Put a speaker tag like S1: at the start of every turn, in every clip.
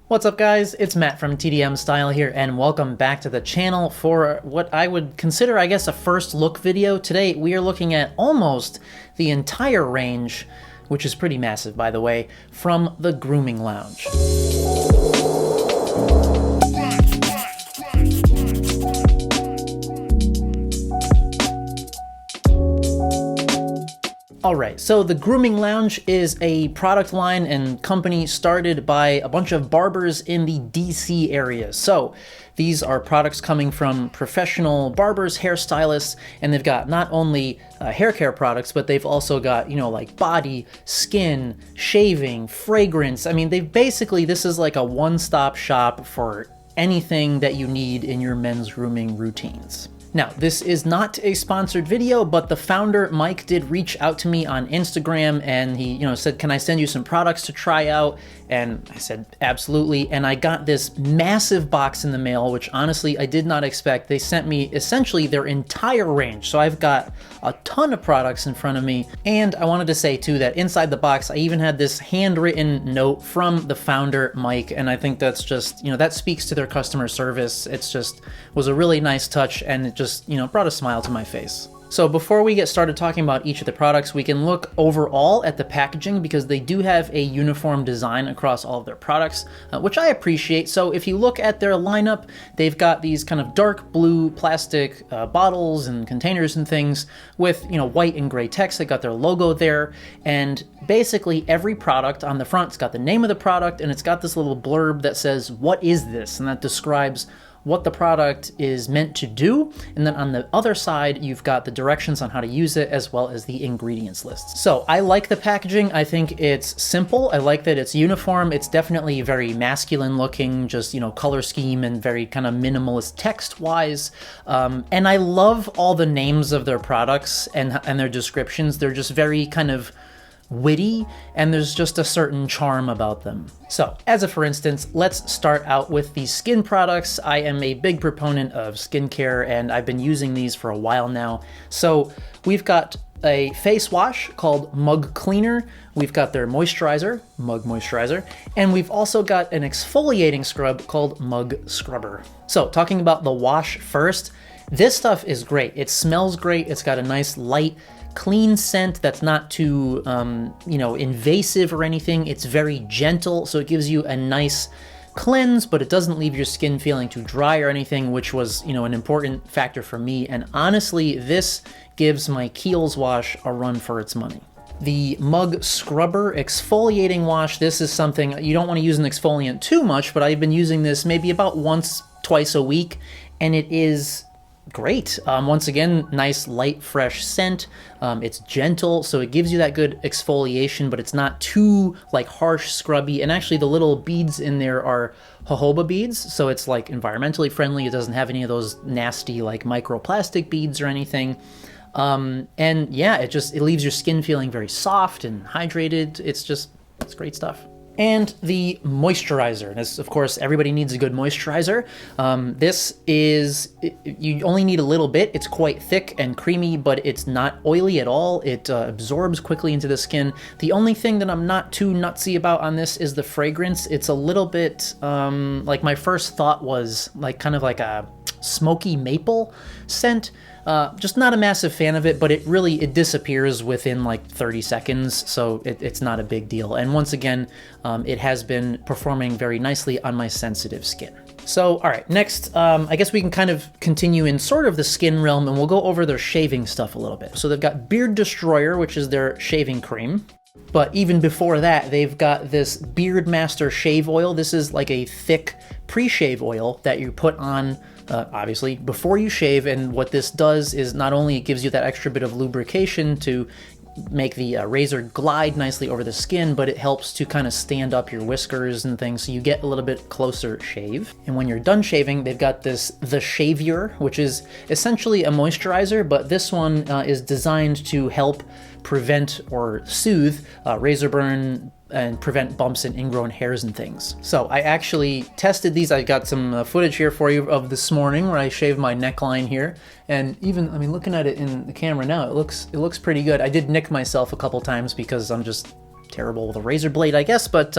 S1: What's up guys, it's Matt from TDM Style here, and welcome back to the channel for what I would consider, I guess, a first look video. Today we are looking at almost the entire range, which is pretty massive by the way, from the Grooming Lounge. Alright, so the Grooming Lounge is a product line and company started by a bunch of barbers in the DC area. So these are products coming from professional barbers, hairstylists, and they've got not only hair care products, but they've also got, like body, skin, shaving, fragrance. I mean, this is like a one-stop shop for anything that you need in your men's grooming routines. Now, this is not a sponsored video, but the founder, Mike, did reach out to me on Instagram and he, said, can I send you some products to try out? And I said, absolutely. And I got this massive box in the mail, which honestly, I did not expect. They sent me essentially their entire range. So I've got a ton of products in front of me. And I wanted to say too, that inside the box, I even had this handwritten note from the founder, Mike. And I think that's just, that speaks to their customer service. It's just was a really nice touch and it just, brought a smile to my face. So before we get started talking about each of the products, we can look overall at the packaging because they do have a uniform design across all of their products, which I appreciate. So if you look at their lineup, they've got these kind of dark blue plastic bottles and containers and things with, white and gray text. They got their logo there, and basically every product on the front's got the name of the product, and it's got this little blurb that says, "What is this?" and that describes what the product is meant to do. And then on the other side, you've got the directions on how to use it as well as the ingredients list. So I like the packaging. I think it's simple. I like that it's uniform. It's definitely very masculine looking, just, color scheme and very kind of minimalist text wise. And I love all the names of their products and their descriptions. They're just very kind of witty, and there's just a certain charm about them. So, as a for instance, let's start out with the skin products. I am a big proponent of skincare, and I've been using these for a while now. So, we've got a face wash called Mug Cleaner. We've got their moisturizer, Mug Moisturizer, and we've also got an exfoliating scrub called Mug Scrubber. So, talking about the wash first, this stuff is great. It smells great. It's got a nice light clean scent that's not too, invasive or anything. It's very gentle, so it gives you a nice cleanse, but it doesn't leave your skin feeling too dry or anything, which was, an important factor for me. And honestly, this gives my Kiehl's wash a run for its money. The Mug Scrubber exfoliating wash, this is something, you don't want to use an exfoliant too much, but I've been using this maybe about once, twice a week, and it is great. Once again, nice light fresh scent. It's gentle, so it gives you that good exfoliation, but it's not too harsh scrubby. And actually the little beads in there are jojoba beads, so it's environmentally friendly. It doesn't have any of those nasty microplastic beads or anything. And yeah, it leaves your skin feeling very soft and hydrated. It's great stuff. And the moisturizer. This, of course, everybody needs a good moisturizer. You only need a little bit. It's quite thick and creamy, but it's not oily at all. It absorbs quickly into the skin. The only thing that I'm not too nutsy about on this is the fragrance. It's a little bit, my first thought was kind of like a smoky maple scent. Just not a massive fan of it, but it disappears within 30 seconds, so it's not a big deal. And once again, it has been performing very nicely on my sensitive skin. So, all right, next, I guess we can kind of continue in sort of the skin realm, and we'll go over their shaving stuff a little bit. So they've got Beard Destroyer, which is their shaving cream. But even before that, they've got this Beard Master Shave Oil. This is like a thick pre-shave oil that you put on obviously before you shave, and what this does is not only it gives you that extra bit of lubrication to make the razor glide nicely over the skin, but it helps to kind of stand up your whiskers and things, so you get a little bit closer shave. And when you're done shaving, they've got the Shavier, which is essentially a moisturizer, but this one is designed to help prevent or soothe razor burn and prevent bumps and ingrown hairs and things. So I actually tested these. I got some footage here for you of this morning where I shaved my neckline here, and even, looking at it in the camera now, it looks pretty good. I did nick myself a couple times because I'm just terrible with a razor blade, I guess, but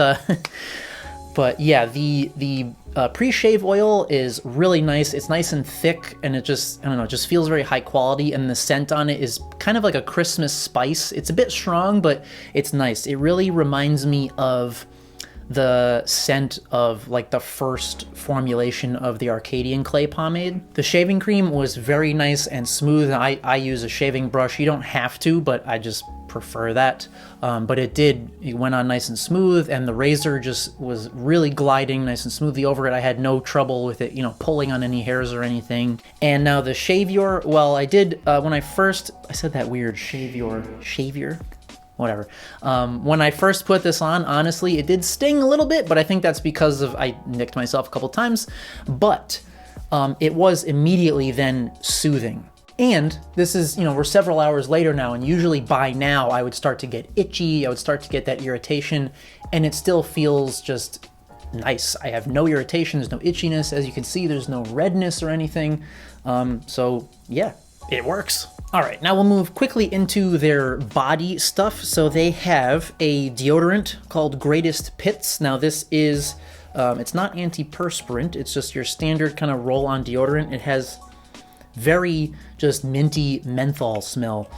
S1: But yeah, the pre-shave oil is really nice. It's nice and thick, and it just, I don't know, it just feels very high quality, and the scent on it is kind of like a Christmas spice. It's a bit strong, but it's nice. It really reminds me of the scent of like the first formulation of the Arcadian clay pomade. The shaving cream was very nice and smooth. I use a shaving brush. You don't have to, but I just prefer that. But it went on nice and smooth, and the razor just was really gliding nice and smoothly over it. I had no trouble with it, pulling on any hairs or anything. And now the Shavior, well, I did, when I said that weird, Shavior? Whatever. When I first put this on, honestly, it did sting a little bit, but I think that's because I nicked myself a couple times, but it was immediately then soothing. And this is, we're several hours later now, and usually by now I would start to get itchy, I would start to get that irritation, and it still feels just nice. I have no irritation, there's no itchiness. As you can see, there's no redness or anything. So yeah, it works. All right, now we'll move quickly into their body stuff. So they have a deodorant called Greatest Pits. Now this is, it's not antiperspirant, it's just your standard kind of roll-on deodorant. It has very just minty menthol smell.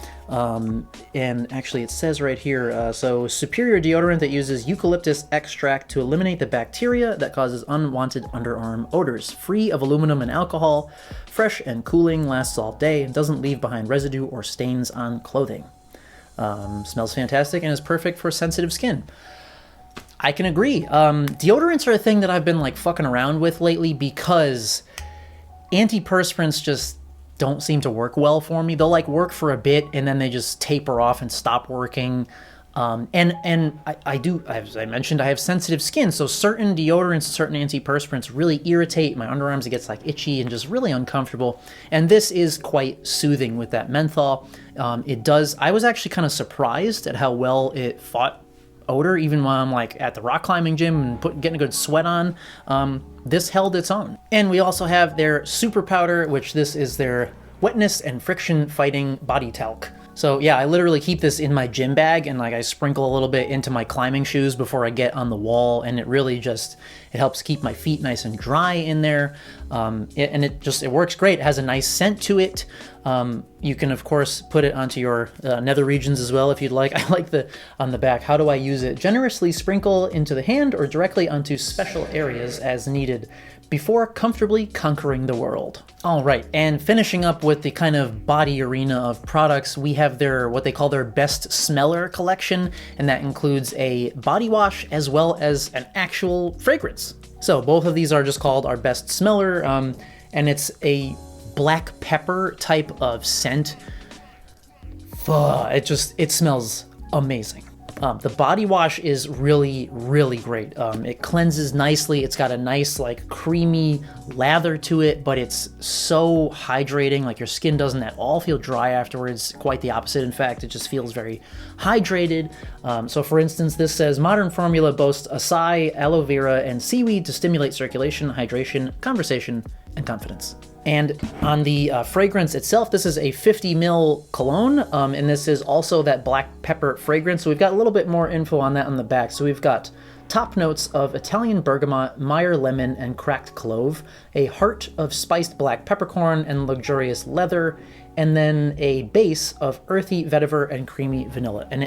S1: And actually it says right here, so superior deodorant that uses eucalyptus extract to eliminate the bacteria that causes unwanted underarm odors. Free of aluminum and alcohol, fresh and cooling, lasts all day, and doesn't leave behind residue or stains on clothing. Smells fantastic and is perfect for sensitive skin. I can agree. Deodorants are a thing that I've been like fucking around with lately because antiperspirants just don't seem to work well for me. They'll like work for a bit and then they just taper off and stop working. And I do, as I mentioned, I have sensitive skin, so certain deodorants, certain antiperspirants really irritate my underarms. It gets like itchy and just really uncomfortable. And this is quite soothing with that menthol. I was actually kind of surprised at how well it fought odor, even while I'm like at the rock climbing gym and getting a good sweat on. This held its own. And we also have their super powder, which this is their wetness and friction fighting body talc. So yeah, I literally keep this in my gym bag and like I sprinkle a little bit into my climbing shoes before I get on the wall, and it really just, it helps keep my feet nice and dry in there. It works great. It has a nice scent to it. You can of course put it onto your nether regions as well if you'd like. I like on the back, how do I use it? Generously sprinkle into the hand or directly onto special areas as needed before comfortably conquering the world. All right, and finishing up with the kind of body arena of products, we have what they call their best smeller collection, and that includes a body wash as well as an actual fragrance. So both of these are just called our best smeller, and it's a black pepper type of scent. It smells amazing. The body wash is really, really great. It cleanses nicely. It's got a nice, like, creamy lather to it, but it's so hydrating. Like, your skin doesn't at all feel dry afterwards. Quite the opposite, in fact. It just feels very hydrated. So, for instance, this says, modern formula boasts acai, aloe vera, and seaweed to stimulate circulation, hydration, conversation, and confidence. And on the fragrance itself, this is a 50 ml cologne, and this is also that black pepper fragrance. So we've got a little bit more info on that on the back. So we've got top notes of Italian bergamot, Meyer lemon, and cracked clove, a heart of spiced black peppercorn and luxurious leather, and then a base of earthy vetiver and creamy vanilla. And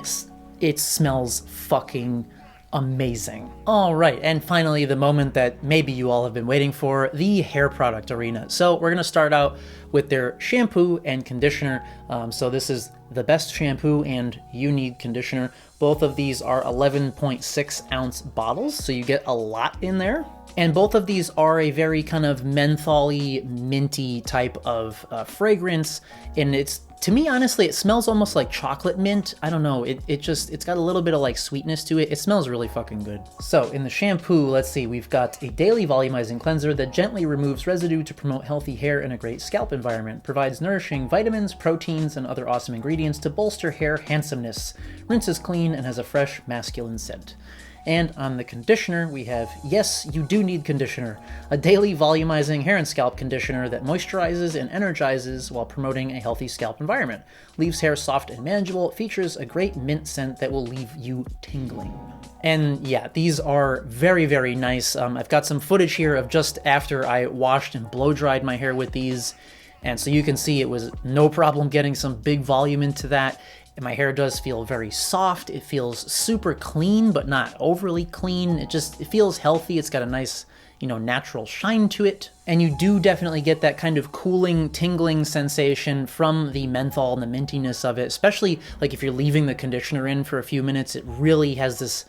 S1: it smells fucking amazing. All right, and finally the moment that maybe you all have been waiting for, the hair product arena. So we're gonna start out with their shampoo and conditioner. So this is the best shampoo and You Need conditioner. Both of these are 11.6 ounce bottles, so you get a lot in there. And both of these are a very kind of mentholy, minty type of fragrance, and to me, honestly, it smells almost like chocolate mint. I don't know, it's got a little bit of like sweetness to it. It smells really fucking good. So in the shampoo, let's see, we've got a daily volumizing cleanser that gently removes residue to promote healthy hair in a great scalp environment, provides nourishing vitamins, proteins, and other awesome ingredients to bolster hair handsomeness, rinses clean, and has a fresh masculine scent. And on the conditioner, we have, yes, you do need conditioner, a daily volumizing hair and scalp conditioner that moisturizes and energizes while promoting a healthy scalp environment. Leaves hair soft and manageable, features a great mint scent that will leave you tingling. And yeah, these are very, very nice. I've got some footage here of just after I washed and blow dried my hair with these. And so you can see it was no problem getting some big volume into that. And my hair does feel very soft. It feels super clean, but not overly clean. It feels healthy. It's got a nice, natural shine to it. And you do definitely get that kind of cooling, tingling sensation from the menthol and the mintiness of it, especially like if you're leaving the conditioner in for a few minutes. It really has this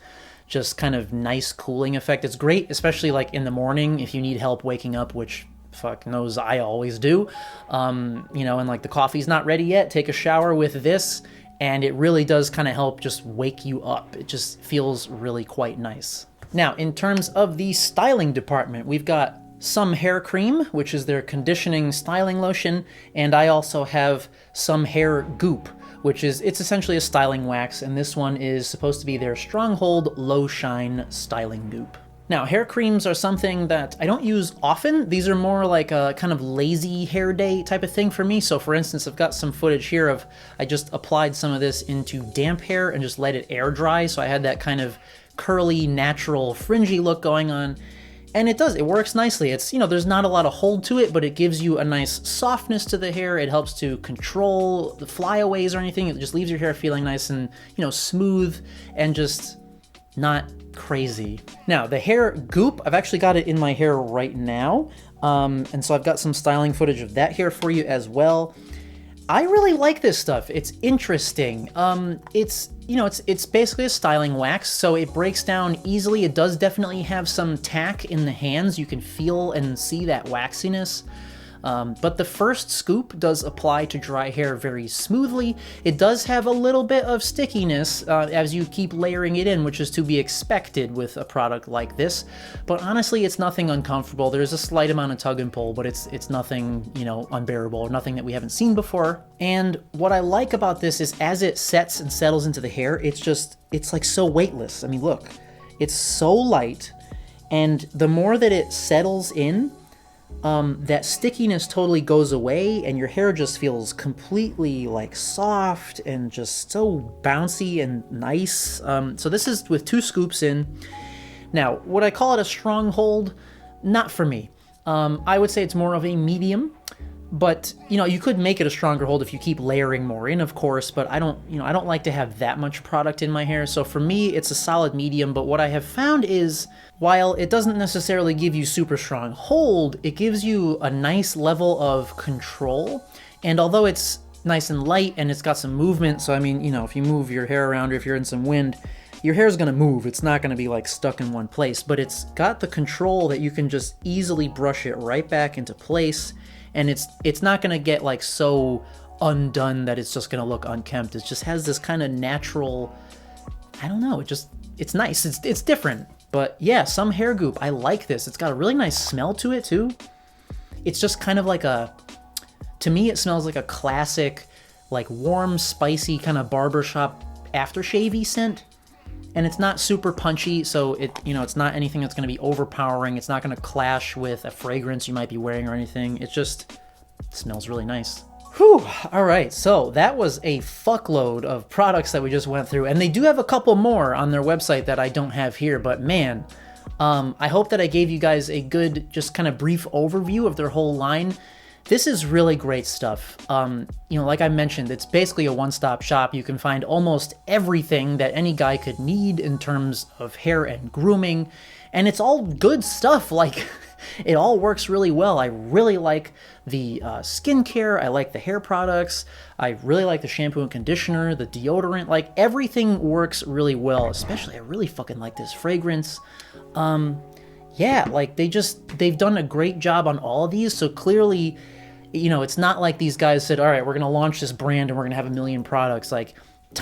S1: just kind of nice cooling effect. It's great, especially like in the morning if you need help waking up, which fuck knows I always do. And like the coffee's not ready yet, take a shower with this, and it really does kind of help just wake you up. It just feels really quite nice. Now, in terms of the styling department, we've got some hair cream, which is their conditioning styling lotion, and I also have some hair goop, it's essentially a styling wax, and this one is supposed to be their Stronghold Low Shine Styling Goop. Now, hair creams are something that I don't use often. These are more like a kind of lazy hair day type of thing for me. So for instance, I've got some footage here of I just applied some of this into damp hair and just let it air dry. So I had that kind of curly, natural, fringy look going on. And it works nicely. It's, there's not a lot of hold to it, but it gives you a nice softness to the hair. It helps to control the flyaways or anything. It just leaves your hair feeling nice and, smooth and just not crazy. Now, the hair goop, I've actually got it in my hair right now. And so I've got some styling footage of that here for you as well. I really like this stuff. It's interesting. It's basically a styling wax, so it breaks down easily. It does definitely have some tack in the hands. You can feel and see that waxiness. But the first scoop does apply to dry hair very smoothly. It does have a little bit of stickiness as you keep layering it in, which is to be expected with a product like this. But honestly, it's nothing uncomfortable. There's a slight amount of tug and pull, but it's nothing, unbearable, nothing that we haven't seen before. And what I like about this is as it sets and settles into the hair, it's like so weightless. I mean, look, it's so light, and the more that it settles in, that stickiness totally goes away, and your hair just feels completely like soft and just so bouncy and nice. So this is with 2 scoops in. Now, would I call it a stronghold? Not for me. I would say it's more of a medium, but you could make it a stronger hold if you keep layering more in, of course, but I don't like to have that much product in my hair. So for me, it's a solid medium, but what I have found is while it doesn't necessarily give you super strong hold, it gives you a nice level of control. And although it's nice and light and it's got some movement, so I mean, if you move your hair around or if you're in some wind, your hair is going to move. It's not going to be like stuck in one place, but it's got the control that you can just easily brush it right back into place. And it's not going to get like so undone that it's just going to look unkempt. It just has this kind of natural, I don't know, it's nice. It's different. But yeah, some hair goop. I like this. It's got a really nice smell to it too. It's just kind of like to me it smells like a classic, like warm, spicy kind of barbershop aftershave-y scent. And it's not super punchy, so it's not anything that's going to be overpowering. It's not going to clash with a fragrance you might be wearing or anything. It just smells really nice. Whew, all right, so that was a fuckload of products that we just went through, and they do have a couple more on their website that I don't have here, but man, I hope that I gave you guys a good, just kind of brief overview of their whole line. This is really great stuff. Like I mentioned, it's basically a one-stop shop. You can find almost everything that any guy could need in terms of hair and grooming, and it's all good stuff. Like, it all works really well. I really like the skincare. I like the hair products. I really like the shampoo and conditioner, the deodorant. Like, everything works really well. Especially, I really fucking like this fragrance. Yeah, like they've done a great job on all of these. So clearly, it's not like these guys said, all right, we're going to launch this brand and we're going to have a million products. Like,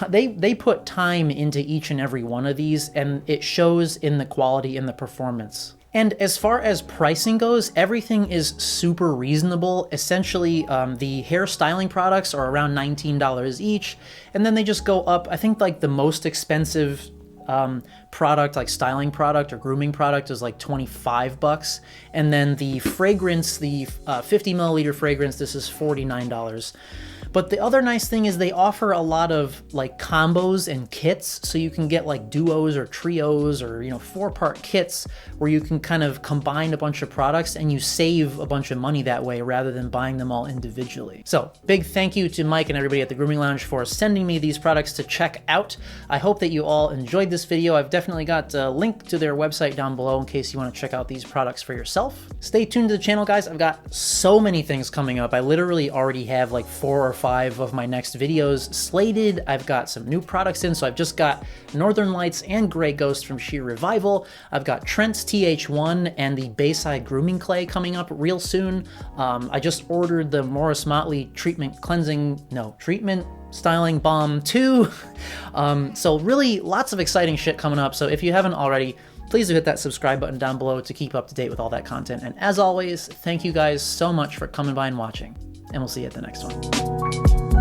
S1: they put time into each and every one of these, and it shows in the quality and the performance. And as far as pricing goes, everything is super reasonable. Essentially, the hair styling products are around $19 each, and then they just go up. I think like the most expensive product, like styling product or grooming product, is like $25. And then the fragrance, the 50 milliliter fragrance, this is $49. But the other nice thing is they offer a lot of like combos and kits, so you can get like duos or trios or, you know, 4-part kits where you can kind of combine a bunch of products and you save a bunch of money that way rather than buying them all individually. So big thank you to Mike and everybody at the Grooming Lounge for sending me these products to check out. I hope that you all enjoyed this video. I've definitely got a link to their website down below in case you want to check out these products for yourself. Stay tuned to the channel, guys. I've got so many things coming up. I literally already have like 4 or 5 of my next videos slated. I've got some new products in, so I've just got Northern Lights and Grey Ghost from Sheer Revival. I've got Trent's TH1 and the Bayside Grooming Clay coming up real soon. I just ordered the Morris Motley Treatment Styling Balm 2. So really lots of exciting shit coming up. So if you haven't already, please do hit that subscribe button down below to keep up to date with all that content. And as always, thank you guys so much for coming by and watching, and we'll see you at the next one.